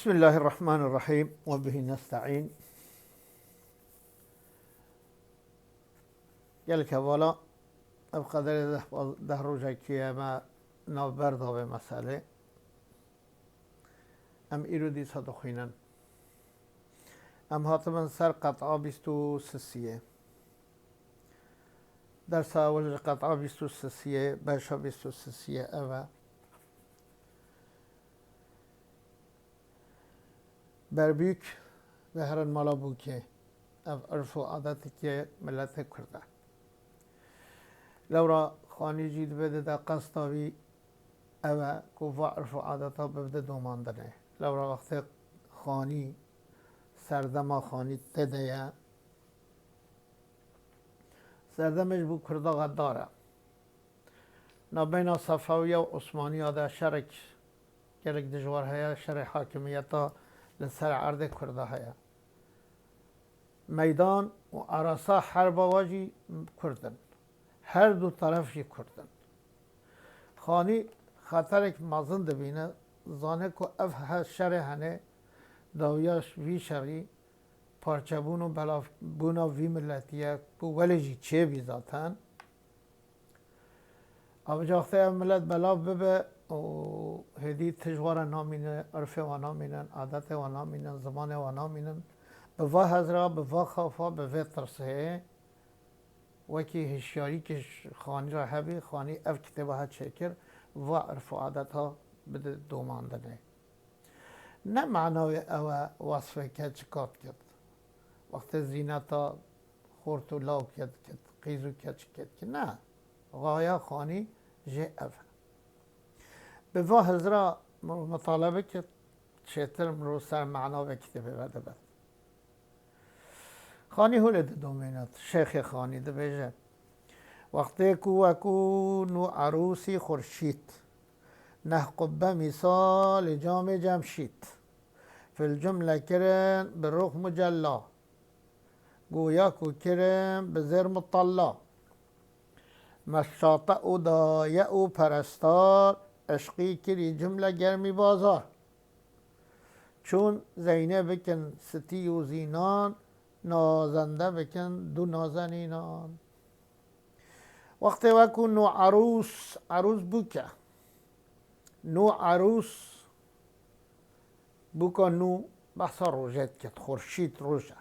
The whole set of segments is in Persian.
بسم الله الرحمن الرحیم و به نستعین. که والا بقدر ده روزه که ما نابردا به مسئله ام ایرو دیسا دخوینن ام هاتمن سر قطعه 23 در ساول قطعه 23 باشا 23 اوه بربیک به هرن مالا بو که اف عرف و عادتی که ملت کرده لورا خانی جید بده دا قصداوی اوه کوفا عرف و عادتا بده دوماندنه لورا وقت خانی سردما خانی تده سردمش بو کرده غداره نبینا صفویه و عثمانی دا شرک گرک دجوار هیا شرک حاکمیتا لسر عرض کرده هیا میدان و عرصه حرب واجی کردن هر دو طرفی کردن خانی خاطر که مازن دبینه زانه که اف شر هنه داویاش وی شری پارچه بونو بلا بونا وی ملتیه بو ولی چه بی ذاتن او جاخته ملت بلا ببه و هدی تجوار نامینه عرف و نامینن عادت و نامینن زمان و نامینن به وا هزرا به وا خوفا به وی ترسه وکی هشیاری که خانی را هبی خانی اف کتابه ها چکر و عرف و عادت ها بده دوماندنه نه معنای او وصفه که چکات کرد وقت زینتا خورت و لاو کرد قیزو کرد که نه غایه خانی جه اف به وا هزرا مطالبه که چهتر مرو سر معنا به کتابه بده بد خانی هولد دومینات شیخ خانی ده بیجه وقتی کو نو عروسی خورشید نه قبه مثال جام جمشید فی الجمله کرن به روح مجلا گویا کو کرن به زر مطلا مشاطه او دایه او پرستار عشقی کری جمله گرمی بازار چون زینه بکن ستی و زینان نازنده بکن دو نازنینان وقتی وکو نو عروس بوکه نو عروس بوکا نو بحثا روژت کت خورشید روژه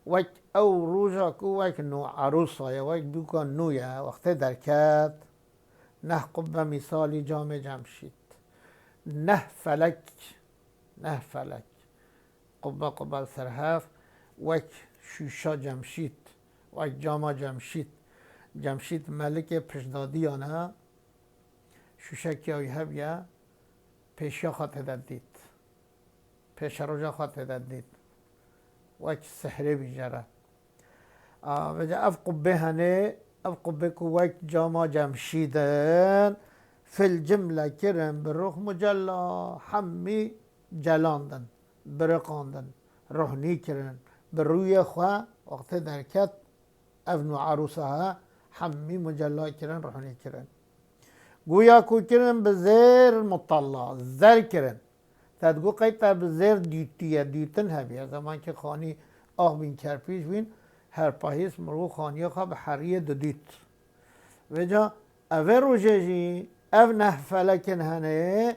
وک او روژه کو وک نو عروس های وک بوکا نویه وقتی درکت نه قبه مثالی جام جمشید نه فلک قبه سرهف وک شوشا جمشید وک جاما جمشید ملک پشدادیانه شوشا که های هبیه پیشیا خاطر دید پیش روژا خاطر دید وک سحره بیجره وجه اف قبه هنه اف قبه که وک جاما جمشیدن فی الجمله کرن بروح مجلا همی جلاندن برقاندن روحنی کرن به روی خواه وقت درکت ابن عروسه ها همی مجلا کرن روحنی کرن گویا کو کرن به زیر مطلع زر کرن تدگو قیت به زیر دیتن هبیه زمان که خانی آخ بین کرپیش بین هر پاهیس مرو خانی خواه به حریه دید و جا اوه روژه جی او نه فلکن هنه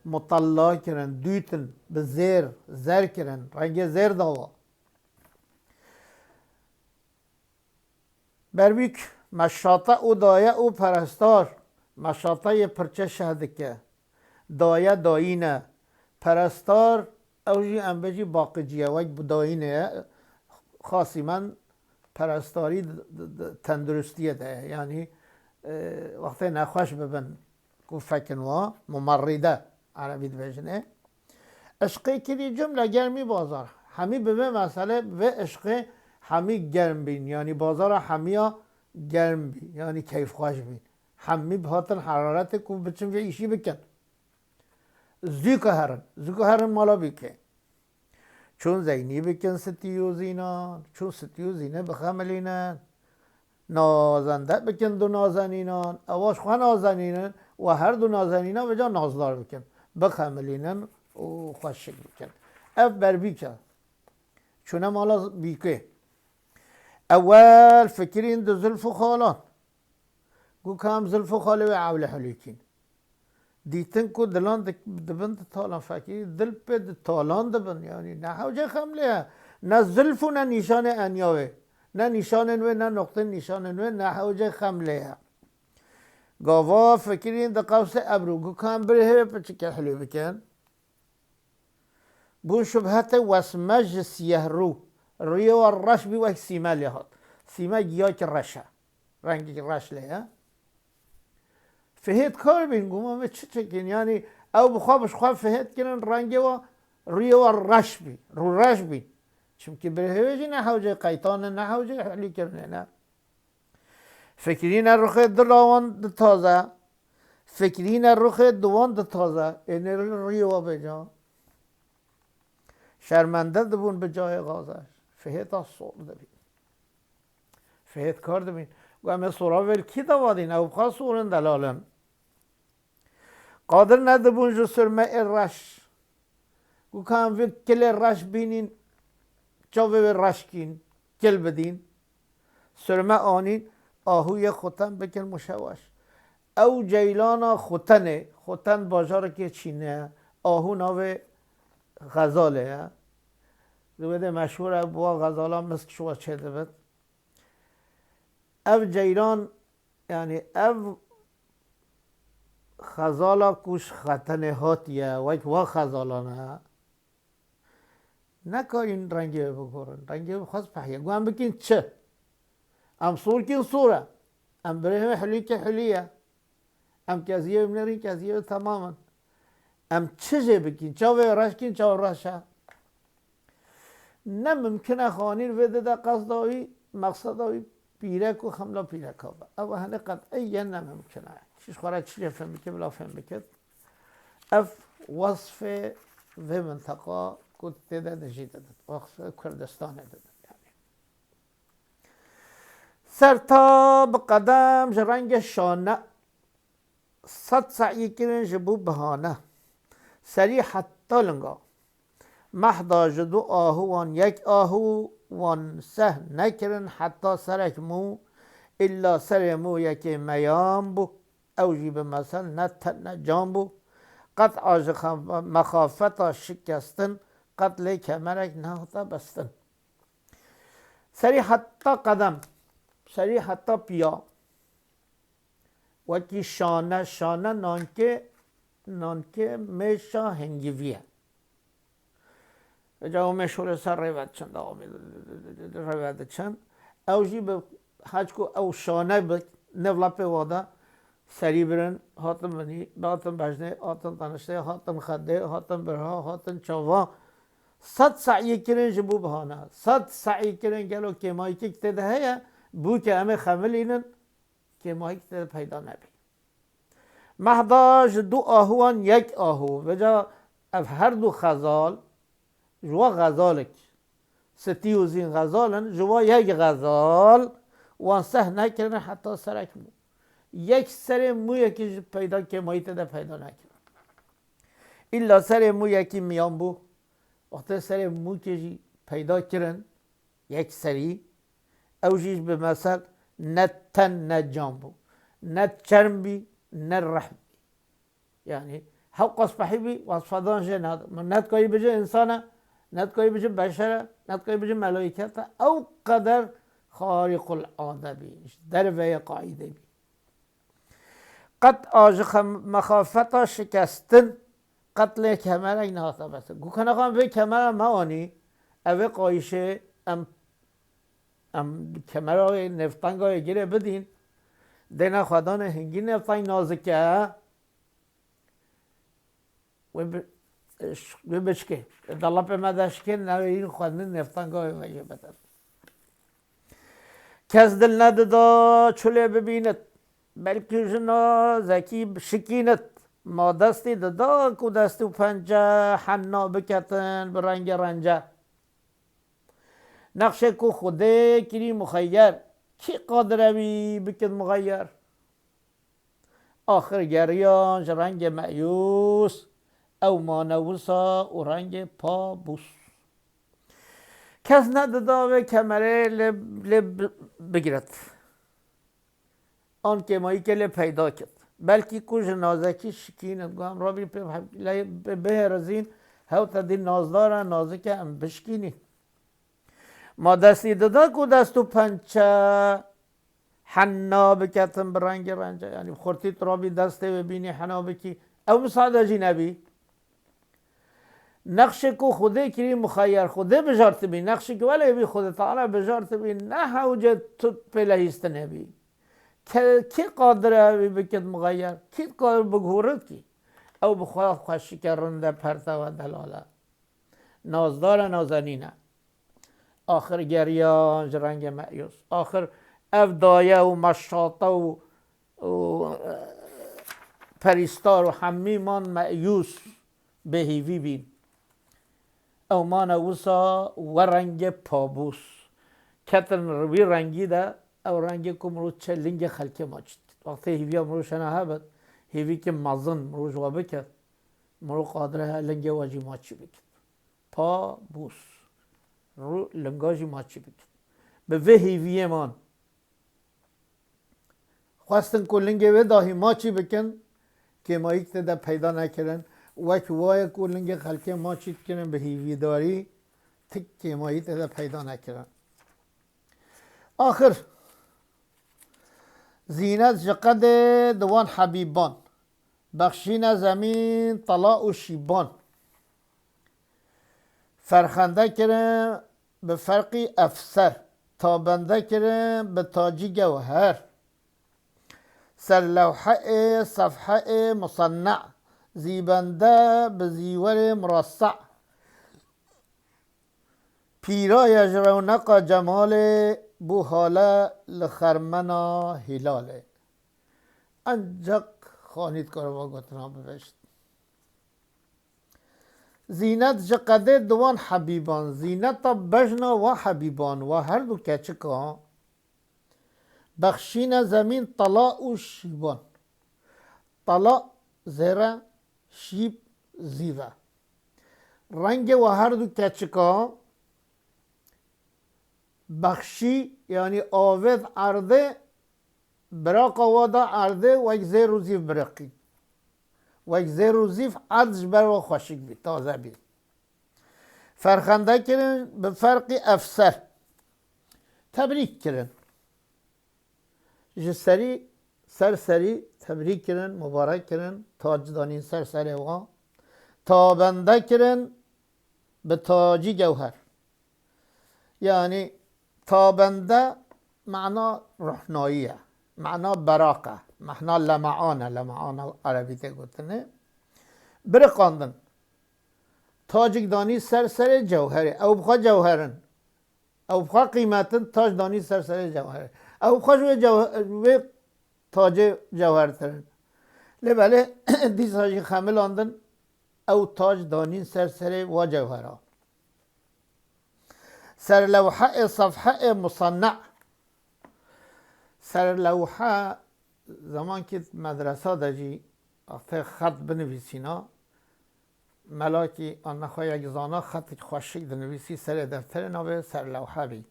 مطلع کرن دیتن به زر کرن رنگ زیر داوا برویک مشاطه او دایه او پرستار مشاطه یه پرچه شهده که دایه داینه پرستار اوجی انبجی باقجیه وک داینه خاصی من پرستاری تندرستیه ده یعنی وقتی نخوش ببن کو فکنوا ممرده عربی بجنه عشقی کلی جمله گرمی بازار همی به مسئله و عشق همی گرم بین یعنی بازار همیا گرم بین یعنی کیف خوش بین همی بهاتن حرارت کو بچن و ایشی بکن زیکو هرن مالا بیکن چون زینی بکن ستیو زینان چون ستیو زینه بخملینن نازنده بکن دو نازنینان اواش خواه نازنینن و هر دو نازنینان به جا نازدار بکن بخملینن او خوش بکن اف بر بیکه چونه مالا بیکه اول فکرین دو زلف و خالان گو کام زلف و خاله و عول حلیکین دیتن کو دلان دبن تالان فکری دل په تالان دبن یعنی نه حوجه خمله نه زلف و نه نشان انیاوه نه نشان و نه نقطه نشان و نه حوجه خمله گاوا فکرین د قوس ابرو گو کام بره پچ که حلو بکن بون شبهت وسمج سیه رو روی و رش بی وک سیمه لحاد سیمه گیا که رشه رنگی که رش لیه فهد کار بین گوما چه چکین یعنی او بخوابش خواب فهد کنن رنگی و روی و رش بی رو رش بی چونکه بره نه حوجه قیطان نه حوجه حلی کرنه نه فکرین رخ دلاوان تازه فکرین رخ دوان تازه این روی و بجا شرمنده دبون به جای غازش فهد از صور دبین فهد کار دبین و همه صورا ویل کی دوادین او بخواه صورن دلالن قادر ندبون جو سرمه رش گو که هم وید کل رش بینین چاوه رش کین کل بدین سرمه آنین آهوی خوتن بکن مشوش او جیلانا خوتنه خوتن باجار که چینه آهو ناوه غزاله دوده مشهور با غزالا مثل شما چه دبد او جیلان یعنی او غزالا کوش خطنه هاتیه و غزالانه نکا این رنگی بگورن رنگی بخواست پهیه گوهم بکن چه ام صور کن صوره ام بره حلی که حلیه ام کزیه بنرین کزیه تماما ام چه بکن چاوه رش کن چاوه رشه نه ممکنه خانین وده ده قصداوی مقصداوی پیرک و خملا پیرک ها او هنه قطعی نه ممکنه چیز خوره چیز فهم بکن بلا فهم بکن اف وصف و منطقه کت ده نجیده ده وصف کردستان ده سر تا به قدم رنگ شانه صد سعی کرن جبو بهانه سری حتی لنگا محدا جدو آهو وان یک آهو وان سه نکرن حتی سرک مو الا سر مو یک میام بو او جیب مثل نه جام بو قطع آج مخافتا شکستن قتل کمرک نهتا بستن سری حتی قدم سری حتی پیا وکی شانه نانکه میشا هنگیویه جاو مشهور سر روید چند روید چند او جی به حج کو او شانه به نولا په واده سری برن هاتن بنی هاتن بجنه هاتن تنشته هاتن خده هاتن برها هاتن چاوا صد سعی کرن جبو بهانه صد سعی کرن گلو که مایی که کتده هیا بو که همه خمل اینن که مایی کتده پیدا نبی محداج دو آهوان یک آهو وجا اف هر دو خزال جوا غزالک ستی و زین غزالن جوا یک غزال وان سه نکرن حتی سرک مو یک سر مو یکی پیدا که مایی تده پیدا نکرن الا سر مو یکی میان بو وقتی سر مو که پیدا کرن یک سری او جیش به مثل نه تن نه جان بو نه چرم بی نه رحم بی یعنی حق اصبحی بی وصفادان جه ند کاری بجه انسانه ند کاری بجه بشره ند کاری بجه ملائکته او قدر خارق العاده بی در وی قاعده بی قد آج مخافتا شکستن قتل کمرک نهاتا بسته گو کنه خواهم به کمر موانی اوه قایشه ام کمرهای نفتنگ های گیره بدین دینا خودان هنگی نفتنگ نازکه و بشکه دلا په مدشکه نوین خودن نفتنگ های وجه بدن کس دل ندادا چله ببیند بلکه جنا زکی شکینت ما دستی دادا کو دستی و پنجه حنا بکتن به رنگ رنجه نقشه کو خوده کری مخیر کی قادر بی بکن مغیر آخر گریان رنگ معیوس او مانوسا و رنگ پابوس. کس نداده کمره لب بگیرد آن که مایی که لب پیدا کرد، بلکه کوش نازکی شکیند گوهم را به رزین هاو تا دی نازدار نازک هم بشکینی. ما دستی دادا کو دستو پنچه حنا بکتم به رنگ رنجه، یعنی خورتی ترابی دسته ببینی حنا بکی او مساعده جی نبی نقش کو خوده کری مخیر خوده بجارت بی نقش که ولی بی خود تعالی بجارت بی نه حوجه تو پلهیست نبی کی قادره بی بکت مغیر کی قادر بگهورد کی او بخواه خوشی کرنده پرته و دلاله نازدار نازنینه آخر گریان رنگ معیوس آخر افدایه و مشاطه و پریستار و همیمان معیوس بهیوی بین او ما نوسا و رنگ پابوس کتن روی رنگی ده او رنگ که مرو چلنگ خلک ماچد وقتی هیوی مرو شنه هبد هیوی که مزن مرو جوابه کرد مرو قادره لنگ واجی ماچی بکد پابوس رو لنگاجی ماچی بکد به وی هیوی من خواستن که لنگ وی داهی ماچی بکن که ما یک ده پیدا نکردن وک وای که لنگ خلک ماچی کنن به هیوی داری تک که ما یک ده پیدا نکردن. آخر زینت جقد دوان حبیبان بخشین زمین طلاع و شیبان فرخنده کرن به فرقی افسر تابنده کرن به تاجی گوهر سر لوحه صفحه مصنع زیبنده به زیور مرصع پیرایش رونق جمال بو حاله لخرمنا هلاله انجق خانید کار با گتنا بوشت زینت جقده دوان حبیبان زینت بجنا و حبیبان و هر دو کچکا بخشین زمین طلاع و شیبان طلاع زیره شیب زیوه رنگ و هر دو کچکا بخشی یعنی آوید عرده براق وادا عرده و یک زیر و زیف برقی و یک زیر و زیف عدش بر و خوشک بی تازه بی فرخنده کرن به فرق افسر تبریک کرن جسری سرسری تبریک کرن مبارک کرن تاجدانین سرسری و تابنده کرن به تاجی گوهر یعنی تابنده معنا روحناییه معنا براقه معنا لمعانه عربی ته گفتنه برقاندن تاجک دانی سر جوهره او بخوا جوهرن او بخوا قیمتن تاج دانی سر جوهره او بخوا و تاج جوهر ترن لباله دی تاج خمل آندن او تاج دانی سر و جوهره سر لوحه صفحه مصنع سر لوحه زمان که مدرسه داشتی وقتی خط بنویسینا ملاکی آن نخواه یک زانا خط خوشک دنویسی سر دفتر نوه سر لوحه بی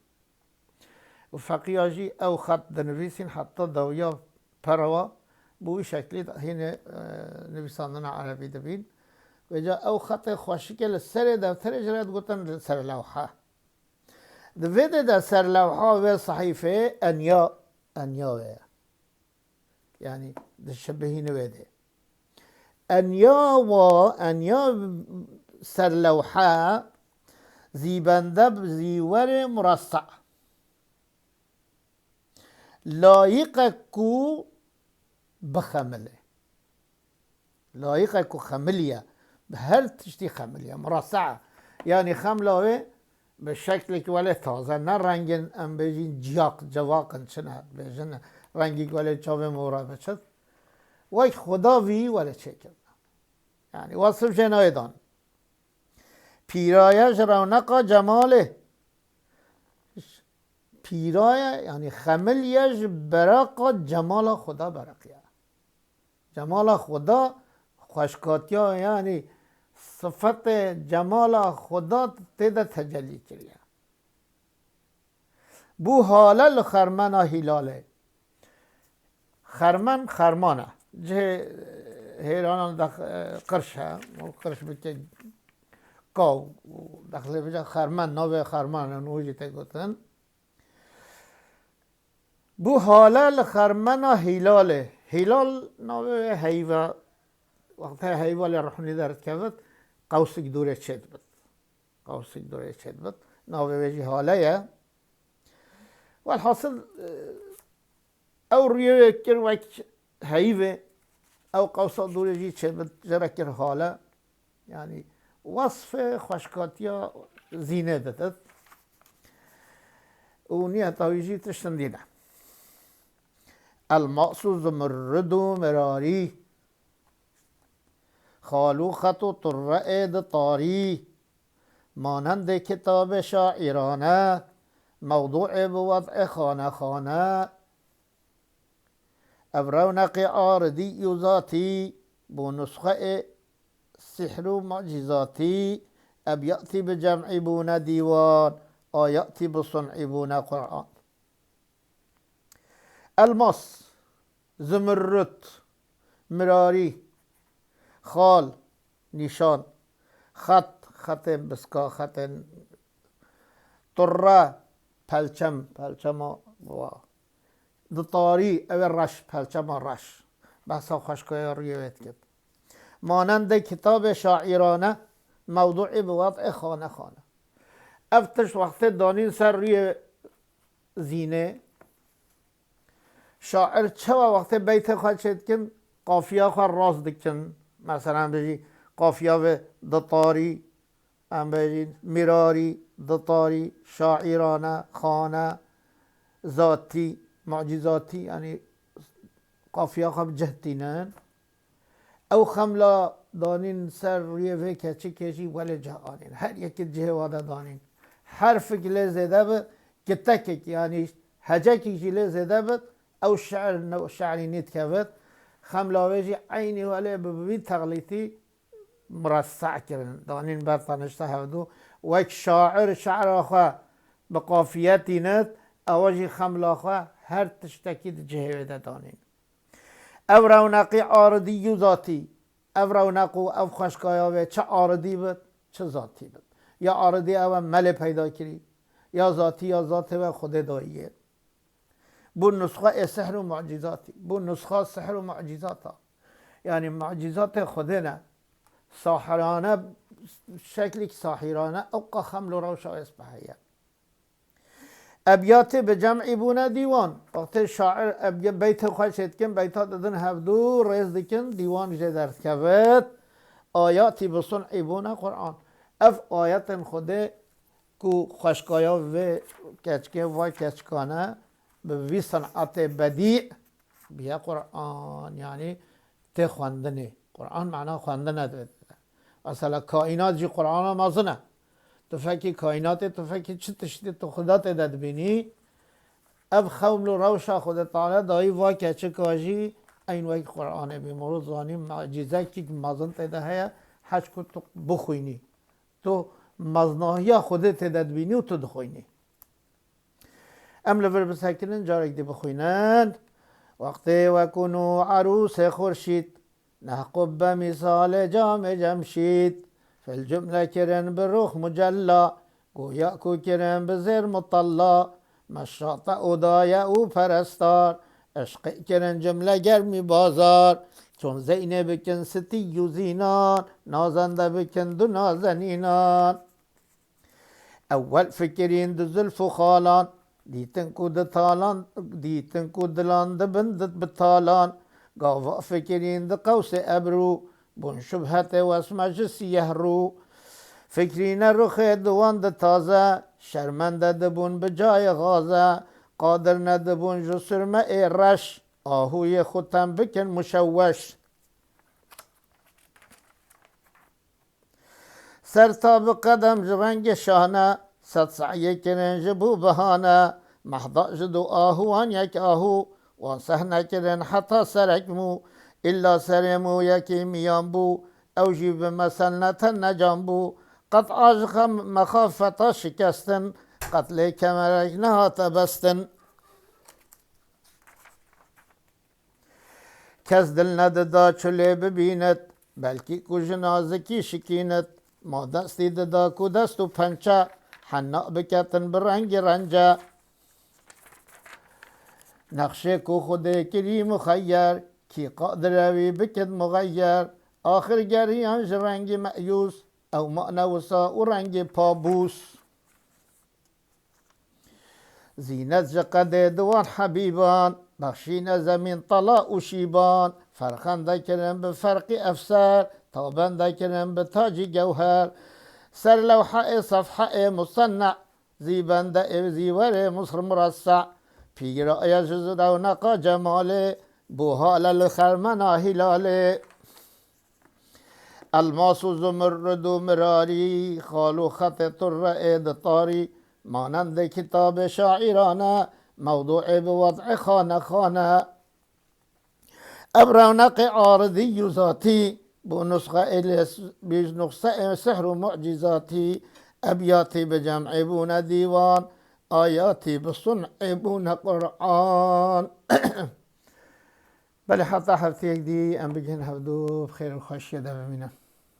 و فقیاجی او خط دنویسین حتی دویا پروا بوی شکلی هین نویساندن عربی دبین و جا او خط خوشک سر دفتر جرد گوتن سر لوحه دویده در سر لوحه و صحیفه انیا یعنی شبهی نویده انیا سر لوحه زیبنده زیور مرصع لایق کو بخمله لایق کو خملیه به هر تشتی خملیه مرصع یعنی خمله به شکلی که ولی تازه نه رنگ ام بجین جواقن چنه بجن رنگی که ولی چاوه مورا بچد وی خدا وی ولی چه کرد یعنی وصف جنای دان پیرایش رونق جماله پیرای یعنی خملیش براق جمال خدا برقیه جمال خدا خوشکاتیا یعنی صفت جمال خدا تیده تجلی کریه. بو حاله خرمنا هلاله. خرمن خرمانه جه هیرانان قرشه و قرش بکه قاو داخل بجا خرمن نوه خرمان نوجی تگوتن. بو حاله خرمنا هلاله. هلال نوه حیوه وقت حیوه لرحونی درد کبت قوسک دوره چید بد. قوسک دوره چید بد. نوه بجی حاله والحاصل او ریه کر وک حیوه او قوسا دوره جی چید بد جره کر حاله یعنی وصف خوشکاتیا زینه دادد و نیه تاویجی تشتندینه. الماس زمرد مراری خالوخت و طرعد طاری مانند کتاب شاعرانه موضوع بوضع خانه خانه ابرونق عارضی ذاتی بو نسخه سحر و معجزاتی اب یأتی بجمع بون دیوان آیاتی بصنع بون قرآن. الماس زمرد مراری خال نشان خط بسکا خط طره پلچم و دطاری او رش پلچم رش بحثا خشکای رویت کرد. مانند کتاب شاعرانه موضوع بوضع خانه خانه افتش وقت دانین سر روی زینه شاعر چه وقت بیت خواهد شد کن قافیه خواهد راز دکن مثلا بجی قافیه و دطاری ام بجی مراری دطاری شاعرانه خانه ذاتی معجزاتی یعنی قافیه خواهد جهتینن او خملا دانین سر روی وی کچی کشی ولی جهانین هر یک جه واده دانین حرف کلی زده بد کتک یعنی هجکی کلی زده بد او شعری نیت کبد خملا ویجی عینی ولی ببین تغلیطی مرصع کرن دانین برطانشته هفدو و یک شعر آخوا بقافیتی نت اواجی خملا آخوا هر تشتکی جه وده دانین. او رونقی عارضی و ذاتی او رونق و او خشکایاوه چه عارضی بود چه ذاتی بود. یا عارضی او مل پیدا کری یا ذاتی یا ذات و خود داییه. بو نسخه سحر و معجزاتی بو نسخه سحر و معجزاتا یعنی معجزات خوده نه ساحرانه شکلی ساحرانه او خمل و روشا اسبحیه. ابیات به جمعی بونه دیوان وقت شاعر بیت خواهد شد کن بیتات دادن هفدو ریز دکن دیوان جه درد کبت آیاتی بصنع بونه قرآن اف آیت خوده کو خشکایا و کچکه و کچکانه به وی صنعت بدیع بیا قرآن یعنی ته خواندنه قرآن معنا خواندنه ده اصلا کائنات جی قرآن مازنه تو فکر کائنات تو فکر چه تشتی تو خدا تدد بینی اب خمل و روشا خود تعالی دایی واقع چه کاجی این وقت قرآن بیمورد زانی معجزه که مازن تده هیا حج که تو بخوینی تو مزناهی خود تدد بینی و تو دخوینی ام لور بسکنن جارک دی بخوینن وقتی وکنو عروس خورشید نحقب مثال جام جمشید فی الجمله کرن بروخ مجلا گویا کو کرن بزر مطلا مشاط اودای او پرستار عشق کرن جمله گرمی بازار چون زینه بکن ستی و زینان نازنده بکن دو نازنینان اول فکرین دو زلف و خالان دیتن کو دتالان دیتن کو دلان دبندت بتالان گاوا فکرین د قوس ابرو بون شبهت و اسمج سیه رو فکرین رخ دوان د تازه شرمنده دبون بجای غازه قادر ندبون جو سرمه رش آهوی خودم بکن مشوش سرتاب قدم جرنگ شانه صد سعی کرن جبو بهانه محضا جدو آهوان یک آهو وان سهنه کرن حتی سرک مو الا سر مو یکی میان بو اوجی به مسنت نجانبو قد عاشق مخافتا شکستن قتل کمرک نهات بستن کس دل نددا چله ببیند بلکی کو جنازکی شکیند ما دستی ددا کو دست و پنچه حنا بکتن برنگ رنجه نقشه کو خود کری مخیر کی قادر روی بکد مغیر آخر گریان رنگ مأیوس او معنوسا و رنگ پابوس زینت جقد دوان حبیبان بخشین زمین طلا و شیبان فرخنده کرن به فرق افسر تابنده کرن به تاج گوهر سر لوحه صفحه مصنع زیبنده زیور مصر مرصع پیرای جز رونق جماله بوهال الخرمنا هلاله الماس و زمرد و مراری خال و خط طر طاری مانند کتاب شاعرانه موضوع به وضع خانه خانه ابرونق عارضی و ذاتی بو نسخه سحر و معجزاتی ابیاتی به جمع بون دیوان آیاتی به صنع بون قرآن بله حتی هفته یک دی ام بگین هفدو بخیر و خوشیه ده ببینم